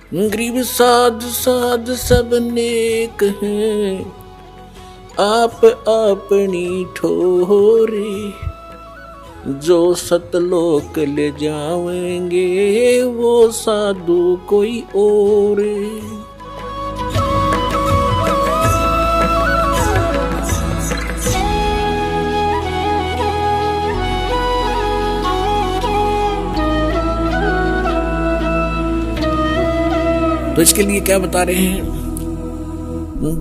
गरीब साध साध सब नेक हैं, आप अपनी ठोरे, जो सतलोक ले जाएंगे वो साधु कोई और। तो इसके लिए क्या बता रहे हैं?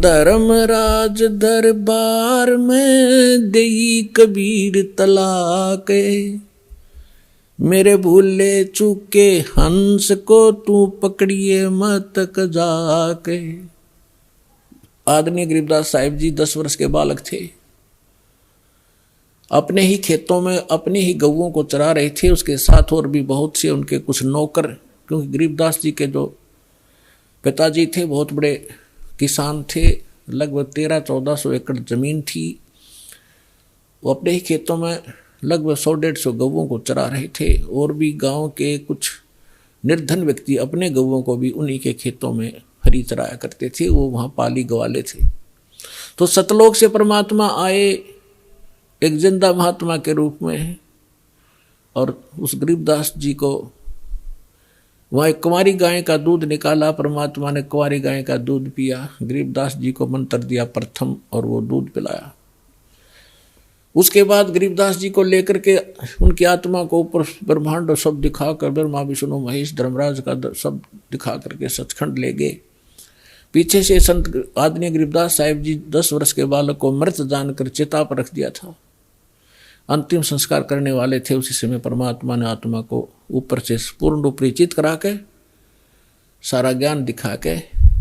धर्मराज दरबार में देई कबीर तलाक, मेरे भूले चूके हंस को तू पकड़िए मत जाके। आदरणीय गरीबदास साहिब जी 10 वर्ष के बालक थे, अपने ही खेतों में अपने ही गऊओं को चरा रहे थे, उसके साथ और भी बहुत से उनके कुछ नौकर, क्योंकि गरीबदास जी के जो पिताजी थे बहुत बड़े किसान थे, लगभग 1300-1400 एकड़ जमीन थी। वो अपने ही खेतों में लगभग 100-150 गऊओं को चरा रहे थे, और भी गांव के कुछ निर्धन व्यक्ति अपने गऊओं को भी उन्हीं के खेतों में हरी चराया करते थे, वो वहाँ पाली गवाले थे। तो सतलोक से परमात्मा आए एक जिंदा महात्मा के रूप में, और उस गरीबदास जी को वहाँ एक कुंवारी गाय का दूध निकाला, परमात्मा ने कुंवारी गाय का दूध पिया, गरीबदास जी को मंत्र दिया प्रथम और वो दूध पिलाया। उसके बाद गरीबदास जी को लेकर के उनकी आत्मा को ऊपर ब्रह्मांड सब दिखाकर, ब्रह्मा विष्णु महेश धर्मराज का सब दिखा करके सचखंड ले गए। पीछे से संत आदरणीय गरीबदास साहिब जी 10 वर्ष के बालक को मृत जानकर चिता पर रख दिया था, अंतिम संस्कार करने वाले थे। उसी समय परमात्मा ने आत्मा को ऊपर से पूर्ण रूप परिचित करा के, सारा ज्ञान दिखा के,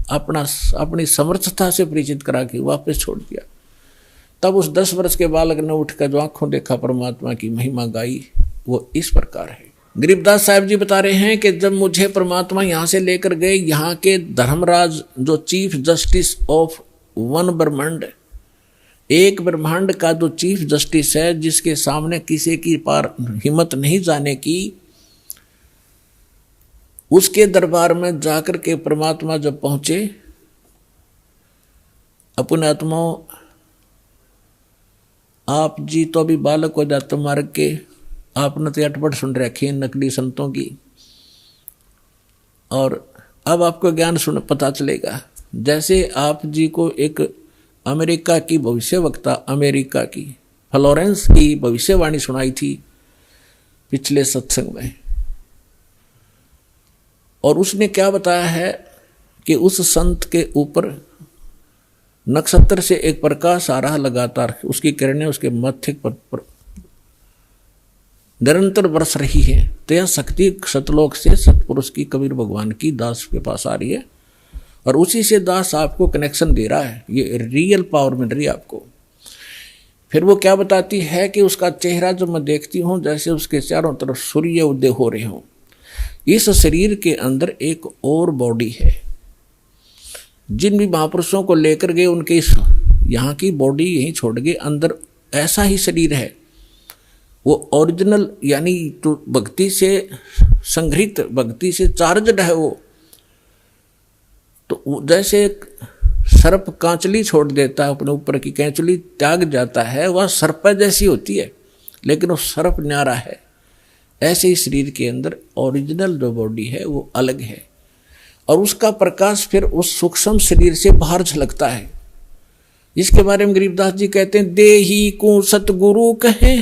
अपनी समर्थता से परिचित करा के वापस छोड़ दिया। तब उस 10 वर्ष के बालक ने उठकर जो आंखों देखा परमात्मा की महिमा गाई, वो इस प्रकार है। गरीबदास साहिब जी बता रहे हैं कि जब मुझे परमात्मा यहाँ से लेकर गए, यहाँ के धर्मराज जो चीफ जस्टिस ऑफ वन ब्रह्मांड, एक ब्रह्मांड का जो चीफ जस्टिस है, जिसके सामने किसी की पार हिम्मत नहीं जाने की, उसके दरबार में जाकर के परमात्मा जब पहुंचे, अपने आत्माओं आप जी तो अभी बालक हो जाते मार्ग के, आपने तो अटपट सुन रखी है नकली संतों की, और अब आपको ज्ञान सुन पता चलेगा। जैसे आप जी को एक अमेरिका की भविष्यवक्ता, अमेरिका की फ्लोरेंस की भविष्यवाणी सुनाई थी पिछले सत्संग में, और उसने क्या बताया है कि उस संत के ऊपर नक्षत्र से एक प्रकाश आ रहा लगातार, उसकी किरणें उसके मत्थे पर निरंतर बरस रही है। तो यह शक्ति सतलोक से सतपुरुष की कबीर भगवान की दास के पास आ रही है, और उसी से दास आपको कनेक्शन दे रहा है, ये रियल पावर मिल रही है आपको। फिर वो क्या बताती है कि उसका चेहरा जो मैं देखती हूँ जैसे उसके चारों तरफ सूर्य उदय हो रहे हों। इस शरीर के अंदर एक और बॉडी है। जिन भी महापुरुषों को लेकर गए उनके इस यहाँ की बॉडी यहीं छोड़ गए, अंदर ऐसा ही शरीर है, वो ओरिजिनल यानी तो भक्ति से संग्रहित, भक्ति से चार्जड है वो। तो जैसे सर्प कांचली छोड़ देता है, अपने ऊपर की कैंचली त्याग जाता है, वह सर्प जैसी होती है, लेकिन वो सर्प न्यारा है। ऐसे ही शरीर के अंदर ओरिजिनल जो बॉडी है वो अलग है, और उसका प्रकाश फिर उस सूक्ष्म शरीर से बाहर झलकता है। इसके बारे में गरीबदास जी कहते हैं, देही को सतगुरु कहे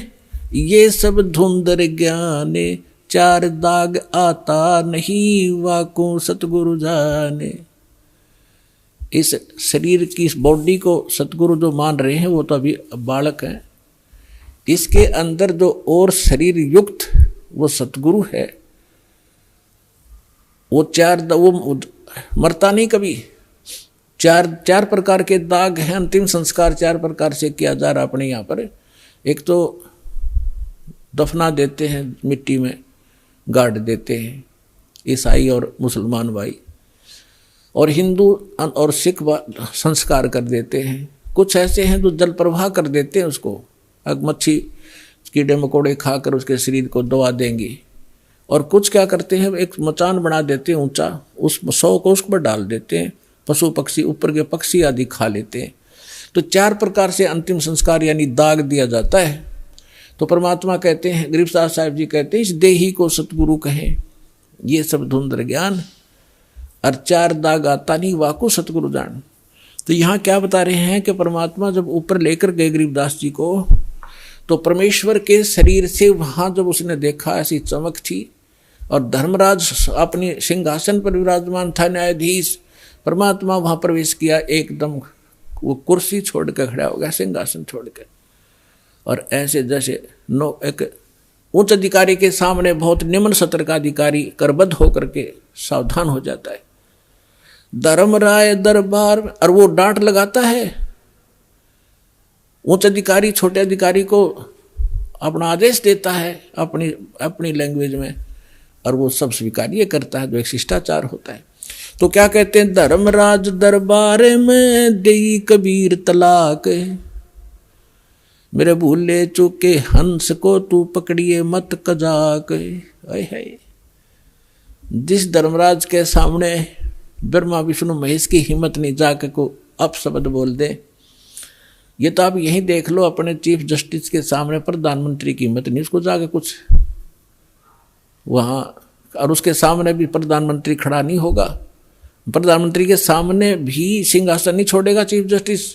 ये सब धुंधर ज्ञाने, 4 दाग आता नहीं वाको सतगुरु जाने। इस शरीर की इस बॉडी को सतगुरु जो मान रहे हैं वो तो अभी बालक हैं, इसके अंदर जो और शरीर युक्त वो सतगुरु है। वो वो मरता नहीं कभी। 4 प्रकार के दाग हैं, अंतिम संस्कार 4 प्रकार से किया जा रहा अपने यहाँ पर। एक तो दफना देते हैं, मिट्टी में गाड़ देते हैं ईसाई और मुसलमान भाई, और हिंदू और सिख संस्कार कर देते हैं। कुछ ऐसे हैं जो जल प्रवाह कर देते हैं उसको, मच्छी कीड़े मकोड़े खाकर उसके शरीर को दबा देंगे, और कुछ क्या करते हैं, एक मचान बना देते हैं ऊंचा, उस 100 को उस पर डाल देते हैं, पशु पक्षी ऊपर के पक्षी आदि खा लेते हैं। तो 4 प्रकार से अंतिम संस्कार यानी दाग दिया जाता है। तो परमात्मा कहते हैं, गरीबदास साहिब जी कहते हैं, इस देही को सतगुरु कहें, ये सब धुंधर ज्ञान, और 4 दाग आता नहीं वाको सतगुरु जान। तो यहाँ क्या बता रहे हैं कि परमात्मा जब ऊपर लेकर गए गरीबदास जी को, तो परमेश्वर के शरीर से वहाँ जब उसने देखा ऐसी चमक थी, और धर्मराज अपने सिंहासन पर विराजमान था, न्यायाधीश, परमात्मा वहाँ प्रवेश किया, एकदम वो कुर्सी छोड़ कर खड़ा हो गया, सिंहासन छोड़ कर, और ऐसे जैसे एक उच्च अधिकारी के सामने बहुत निम्न सत्र का अधिकारी करबद्ध होकर के सावधान हो जाता है। धर्मराय दरबार, और वो डांट लगाता है, उच्च अधिकारी छोटे अधिकारी को अपना आदेश देता है अपनी लैंग्वेज में, और वो सब स्वीकार्य करता है, जो एक शिष्टाचार होता है। तो क्या कहते हैं, धर्मराज दरबार में देई कबीर तलाक, मेरे भूले चूके हंस को तू पकड़िए मत कजाक। जिस धर्मराज के सामने ब्रह्मा विष्णु महेश की हिम्मत नहीं जाके को अपशब्द बोल दे, ये तो आप यहीं देख लो, अपने चीफ जस्टिस के सामने प्रधानमंत्री की हिम्मत नहीं उसको जाके कुछ वहाँ, और उसके सामने भी प्रधानमंत्री खड़ा नहीं होगा, प्रधानमंत्री के सामने भी सिंहासन नहीं छोड़ेगा चीफ जस्टिस।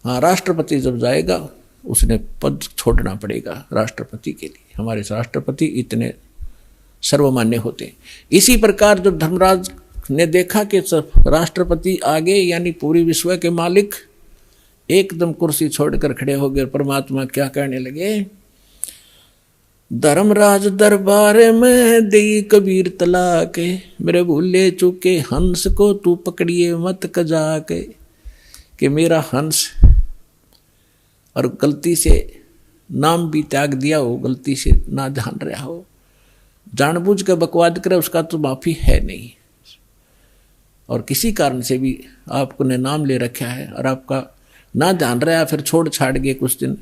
हाँ, राष्ट्रपति जब जाएगा उसने पद छोड़ना पड़ेगा राष्ट्रपति के लिए, हमारे राष्ट्रपति इतने सर्वमान्य होते हैं। इसी प्रकार जब धर्मराज ने देखा कि राष्ट्रपति आगे यानी पूरी विश्व के मालिक एकदम कुर्सी छोड़कर खड़े हो गए, परमात्मा क्या कहने लगे, धर्मराज दरबार में देई कबीर तलाक, मेरे भूले चूके हंस को तू पकड़िए मत कजाक, कि मेरा हंस, और गलती से नाम भी त्याग दिया हो, गलती से ना ध्यान रहा हो, जानबूझ कर बकवाद करे, उसका तो माफी है नहीं, और किसी कारण से भी आपको ने नाम ले रखा है और आपका ना ध्यान रहा, फिर छोड़ छाड़ गए कुछ दिन,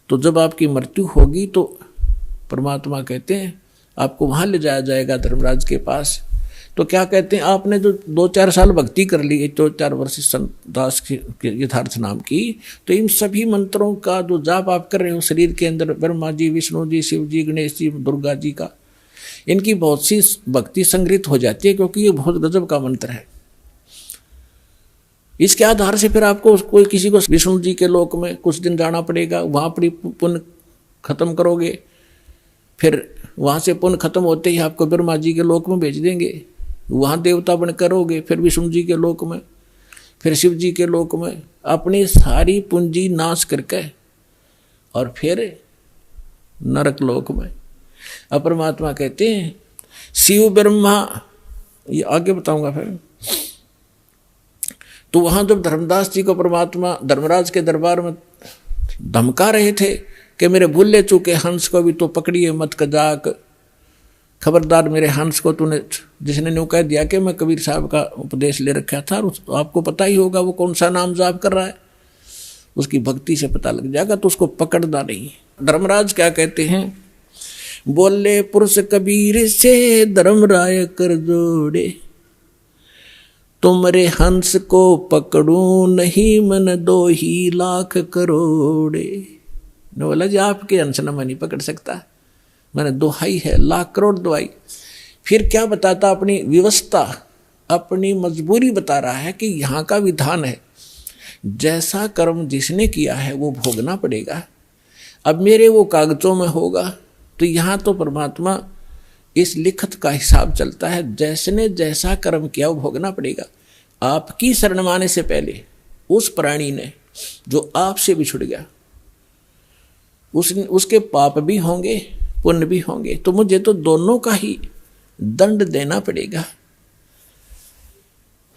तो जब आपकी मृत्यु होगी तो परमात्मा कहते हैं आपको वहाँ ले जाया जाएगा धर्मराज के पास। तो क्या कहते हैं, आपने जो 2-4 साल भक्ति कर ली, 2-4 वर्ष संत दास के यथार्थ नाम की, तो इन सभी मंत्रों का जो जाप आप कर रहे हो शरीर के अंदर, ब्रह्मा जी, विष्णु जी, शिव जी, गणेश जी, दुर्गा जी का, इनकी बहुत सी भक्ति संग्रहित हो जाती है, क्योंकि ये बहुत गजब का मंत्र है। इसके आधार से फिर आपको कोई किसी को विष्णु जी के लोक में कुछ दिन जाना पड़ेगा, वहाँ पर पुण्य खत्म करोगे, फिर वहाँ से पुण्य खत्म होते ही आपको ब्रह्मा जी के लोक में भेज देंगे, वहाँ देवता बन करोगे, फिर विष्णु जी के लोक में, फिर शिव जी के लोक में, अपनी सारी पूंजी नाश करके, और फिर नरक लोक में। अब परमात्मा कहते हैं शिव ब्रह्मा, ये आगे बताऊंगा फिर। तो वहाँ जब धर्मदास जी को परमात्मा धर्मराज के दरबार में धमका रहे थे कि मेरे भूले चूके हंस को भी तो पकड़िए मत कजाक, खबरदार मेरे हंस को तूने, जिसने न्यू कह दिया कि मैं कबीर साहब का उपदेश ले रखा था, और आपको पता ही होगा वो कौन सा नाम जाप कर रहा है, उसकी भक्ति से पता लग जाएगा, तो उसको पकड़ना नहीं। धर्मराज क्या कहते हैं, बोले पुरुष कबीर से धर्मराय कर जोड़े, तुमरे हंस को पकड़ू नहीं मन 2 ही लाख करोड़े। ने बोला जी आपके हंस न मैं नहीं पकड़ सकता, मैंने दोहाई है, लाख करोड़ दोहाई। फिर क्या बताता, अपनी व्यवस्था, अपनी मजबूरी बता रहा है कि यहाँ का विधान है, जैसा कर्म जिसने किया है वो भोगना पड़ेगा। अब मेरे वो कागजों में होगा, तो यहाँ तो परमात्मा इस लिखत का हिसाब चलता है, जैसने जैसा कर्म किया वो भोगना पड़ेगा। आपकी शरण माने से पहले उस प्राणी ने जो आपसे बिछुड़ गया, उसके पाप भी होंगे पुण्य भी होंगे, तो मुझे तो दोनों का ही दंड देना पड़ेगा।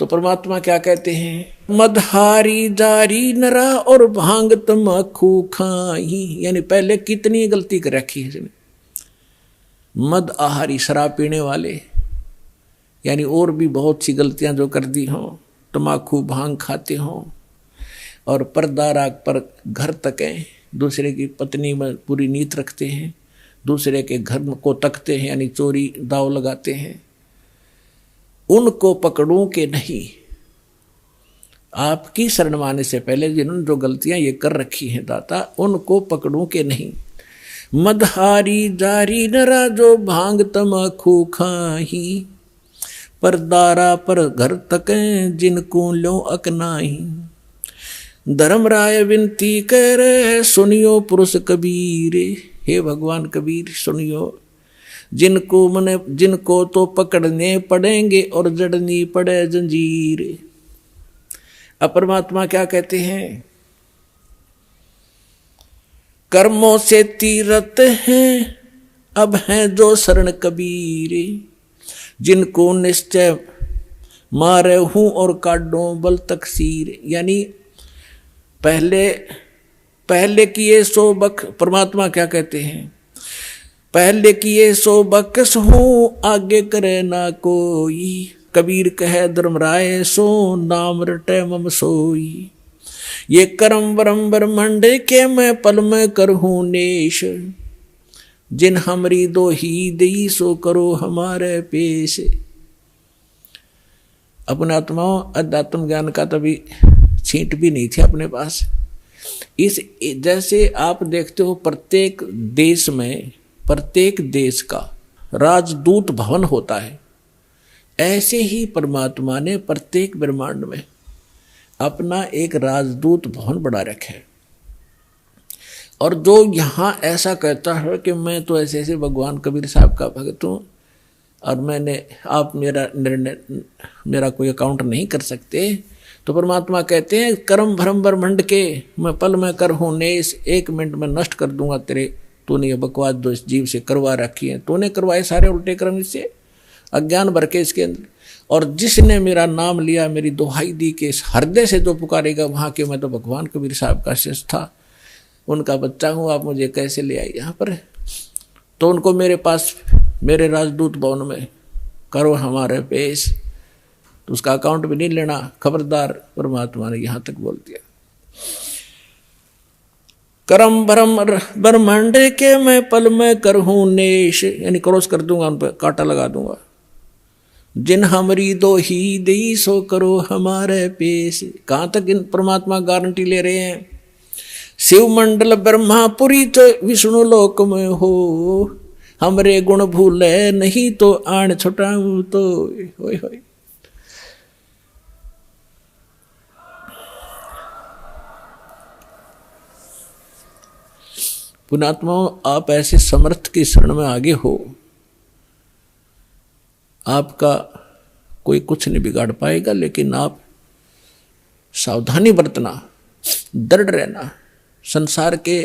तो परमात्मा क्या कहते हैं, मदहारी जारी नरा और भांग तमाकू खाई, यानी पहले कितनी गलती कर रखी है इसने। मद आहारी शराब पीने वाले, यानी और भी बहुत सी गलतियां जो कर दी हों, तमाकू भांग खाते हों, और पर्दा राग पर घर तकें, दूसरे की पत्नी में पूरी नीयत रखते हैं, दूसरे के घर को तकते हैं, यानी चोरी दाव लगाते हैं, उनको पकड़ूं के नहीं। आपकी शरण माने से पहले जिन्होंने जो गलतियां ये कर रखी हैं दाता, उनको पकड़ूं के नहीं। मदहारी जारी नरा जो भांग तमाखू खाही, पर दारा पर घर तकें जिनको लो अकनाही। धर्मराय विनती कर सुनियो पुरुष कबीर, हे भगवान कबीर सुनियो, जिनको तो पकड़ने पड़ेंगे और जड़नी पड़े जंजीर। अब परमात्मा क्या कहते हैं, कर्मों से तीरथ हैं अब हैं जो शरण कबीर, जिनको निश्चय मारे हूं और काटो बल तकसीर। यानी पहले किए सो बख, परमात्मा क्या कहते हैं, पहले किए सो बख्श हूं आगे करे ना कोई। कबीर कहे धर्मराय सो नाम रटे मम सोई। ये करम बरम ब्रह्मंड के मैं पल में करहूं नेश, जिन हमरी दो ही दई सो करो हमारे पेश। अपने आत्माओं अध्यात्म ज्ञान का तभी छींट भी नहीं थी अपने पास। इस जैसे आप देखते हो प्रत्येक देश में, प्रत्येक देश का राजदूत भवन होता है, ऐसे ही परमात्मा ने प्रत्येक ब्रह्मांड में अपना एक राजदूत भवन बना रखा है। और जो यहाँ ऐसा कहता है कि मैं तो ऐसे ऐसे भगवान कबीर साहब का भक्त हूँ और आप मेरा निर्णय, मेरा कोई अकाउंट नहीं कर सकते, तो परमात्मा कहते हैं कर्म भरम ब्रह्मंड के मैं पल में कर हूँ नेस, 1 मिनट में नष्ट कर दूंगा तेरे, तूने ये बकवास जो इस जीव से करवा रखी है, तूने करवाए सारे उल्टे कर्म इससे, अज्ञान भर के इसके अंदर। और जिसने मेरा नाम लिया, मेरी दुहाई दी के इस हृदय से जो पुकारेगा वहाँ के, मैं तो भगवान कबीर साहब का शिष्य था, उनका बच्चा हूँ, आप मुझे कैसे ले आए यहाँ पर। तो उनको मेरे पास, मेरे राजदूत भवन में करो हमारे पेश, तो उसका अकाउंट भी नहीं लेना, खबरदार। परमात्मा ने यहाँ तक बोल दिया। करम भरम ब्रह्मांड के मैं पल में करहूं नेश, यानी क्रॉस कर दूंगा, उन पर कांटा लगा दूंगा। जिन हमरी दो ही दई सो करो हमारे पेश। कहाँ तक इन परमात्मा गारंटी ले रहे हैं, शिव मंडल ब्रह्मापुरी तो विष्णु लोक में हो, हमरे गुण भूले नहीं तो आण छुटाऊं तो। होय होय। पुणात्माओं, आप ऐसे समर्थ की शरण में आगे हो, आपका कोई कुछ नहीं बिगाड़ पाएगा, लेकिन आप सावधानी बरतना, दृढ़ रहना, संसार के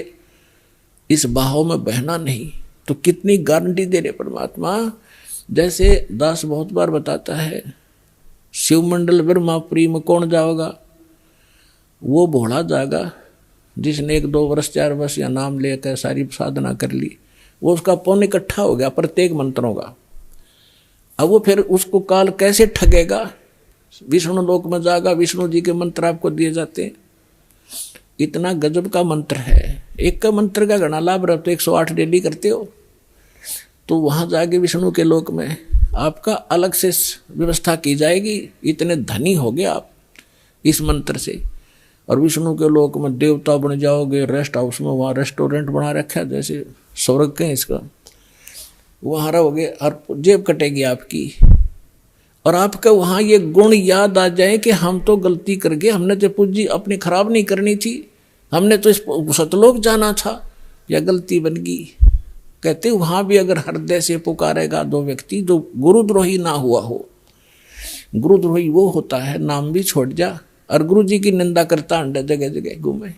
इस बहाव में बहना नहीं। तो कितनी गारंटी दे रहे परमात्मा। जैसे दास बहुत बार बताता है, शिव मंडल ब्रह्मापुरी में कौन जाओगा, वो भोला जाएगा जिसने 1-2 वर्ष 4 वर्ष या नाम लेकर सारी साधना कर ली, वो उसका पुण्य इकट्ठा हो गया प्रत्येक मंत्रों का। अब वो फिर उसको काल कैसे ठगेगा, विष्णु लोक में जाएगा, विष्णु जी के मंत्र आपको दिए जाते हैं। इतना गजब का मंत्र है, एक का मंत्र का घना लाभ रहता, तो 108 डेली करते हो, तो वहां जाके विष्णु के लोक में आपका अलग से व्यवस्था की जाएगी। इतने धनी हो गए आप इस मंत्र से। और विष्णु के लोक में देवता बन जाओगे, रेस्ट हाउस में, वहाँ रेस्टोरेंट बना रखा है जैसे स्वर्ग के इसका, वहाँ रहोगे और जेब कटेगी आपकी। और आपका वहाँ ये गुण याद आ जाए कि हम तो गलती कर गए, हमने तो पूंजी अपनी खराब नहीं करनी थी, हमने तो इस सतलोक जाना था, या गलती बन गई। कहते वहाँ भी अगर हृदय से पुकारेगा दो व्यक्ति, जो गुरुद्रोही ना हुआ हो, गुरुद्रोही वो होता है नाम भी छोड़ जा और गुरु जी की निंदा करता अंडे जगह जगह घूमे,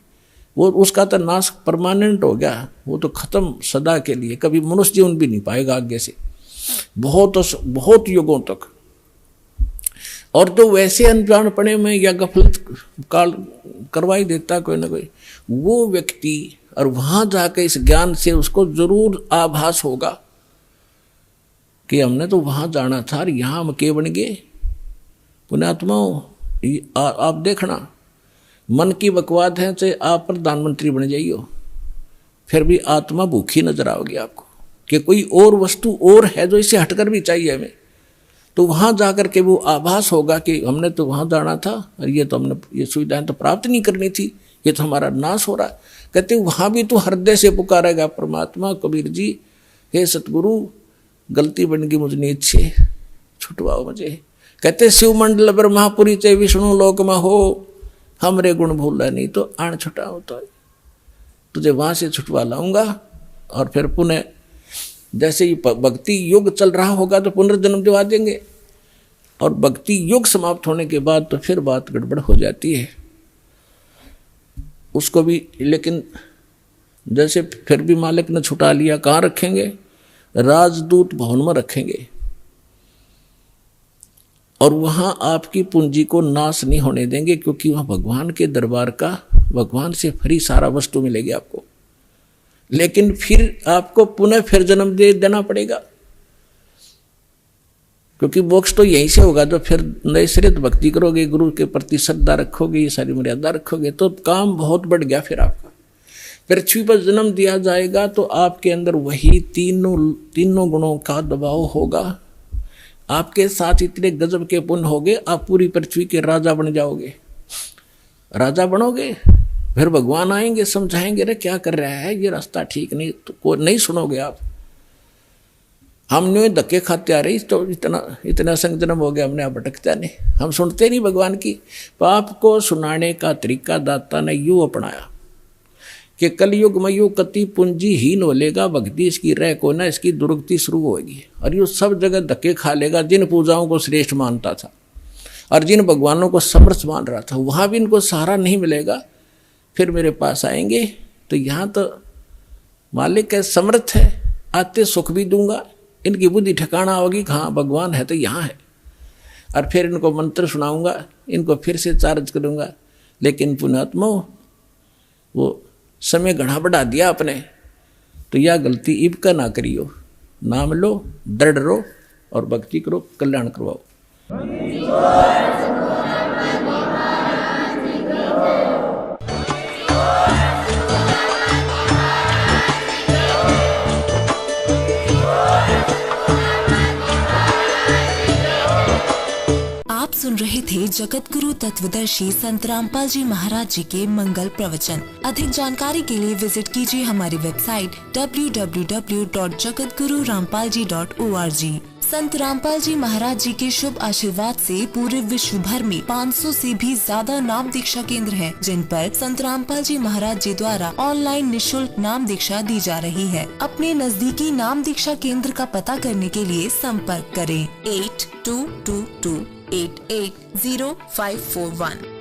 वो उसका तो नाश परमानेंट हो गया, वो तो खत्म सदा के लिए, कभी मनुष्य जीवन भी नहीं पाएगा आगे से, बहुत युगों तक। और तो वैसे अनजानपने में या गफलत काल करवाई देता कोई ना कोई वो व्यक्ति, और वहां जाकर इस ज्ञान से उसको जरूर आभास होगा कि हमने तो वहां जाना था और यहां हम के बन गए। पुण्यात्माओं, आप देखना, मन की बकवाद है, चाहे आप प्रधानमंत्री बन जाइयो, फिर भी आत्मा भूखी नजर आओगी आपको। कि कोई और वस्तु और है जो इसे हटकर भी चाहिए हमें, तो वहां जाकर के वो आभास होगा कि हमने तो वहां जाना था और ये तो हमने ये सुविधाएं तो प्राप्त नहीं करनी थी, ये तो हमारा नाश हो रहा। कहते वहां भी तो हृदय से पुकारेगा परमात्मा, कबीर जी हे सतगुरु गलती बन गई मुझ नीचे, छुटवाओ मुझे। कहते शिव मंडल ब्रह्मापुरी चे विष्णु लोक में हो, हमरे गुण भूला नहीं तो आण छुटा होता है, तुझे वहां से छुटवा लाऊंगा। और फिर पुनः जैसे ही भक्ति युग चल रहा होगा तो पुनर्जन्म दिवा देंगे, और भक्ति युग समाप्त होने के बाद तो फिर बात गड़बड़ हो जाती है उसको भी। लेकिन जैसे फिर भी मालिक ने छुटा लिया, कहाँ रखेंगे? राजदूत भवन में रखेंगे, और वहां आपकी पूंजी को नाश नहीं होने देंगे, क्योंकि वहां भगवान के दरबार का, भगवान से फ्री सारा वस्तु मिलेगी आपको। लेकिन फिर आपको पुनः फिर जन्म दे देना पड़ेगा, क्योंकि मोक्ष तो यहीं से होगा। तो फिर नए सिरे भक्ति करोगे, गुरु के प्रति श्रद्धा रखोगे, ये सारी मर्यादा रखोगे, तो काम बहुत बढ़ गया। फिर आपका पृथ्वी पर जन्म दिया जाएगा तो आपके अंदर वही तीनों गुणों का दबाव होगा। आपके साथ इतने गजब के पुण्य होगे, आप पूरी पृथ्वी के राजा बन जाओगे, राजा बनोगे। फिर भगवान आएंगे, समझाएंगे, रे क्या कर रहा है, ये रास्ता ठीक नहीं, तो नहीं सुनोगे आप। हमने धक्के खाते आ रही, तो इतना संजनम हो गया, हमने आप भटकता नहीं, हम सुनते नहीं भगवान की। पाप को सुनाने का तरीका दाता ने यूं अपनाया कि कलयुग में यूं कति पूंजी हीन हो लेगा, भक्ति इसकी रह को ना, इसकी दुर्गति शुरू होगी, और यूं सब जगह धक्के खा लेगा। जिन पूजाओं को श्रेष्ठ मानता था और जिन भगवानों को समर्थ मान रहा था, वहां भी इनको सहारा नहीं मिलेगा। फिर मेरे पास आएंगे तो यहाँ तो मालिक है, समर्थ है, आते सुख भी दूंगा, इनकी बुद्धि ठिकाना होगी, हाँ भगवान है तो यहाँ है, और फिर इनको मंत्र सुनाऊंगा, इनको फिर से चार्ज करूंगा। लेकिन पुण्यात्मा वो समय घना बढ़ा दिया आपने, तो यह गलती इब का ना करियो। नाम लो, दृढ़ रहो और भक्ति करो, कल्याण करवाओ। सुन रहे थे जगत गुरु तत्वदर्शी संत रामपाल जी महाराज जी के मंगल प्रवचन। अधिक जानकारी के लिए विजिट कीजिए हमारी वेबसाइट www.jagatgururampalji.org। संत रामपाल जी महाराज जी के शुभ आशीर्वाद से पूरे विश्व भर में 500 से भी ज्यादा नाम दीक्षा केंद्र हैं, जिन पर संत रामपाल जी महाराज जी द्वारा ऑनलाइन निशुल्क नाम दीक्षा दी जा रही है। अपने नजदीकी नाम दीक्षा केंद्र का पता करने के लिए संपर्क करें 8222880541।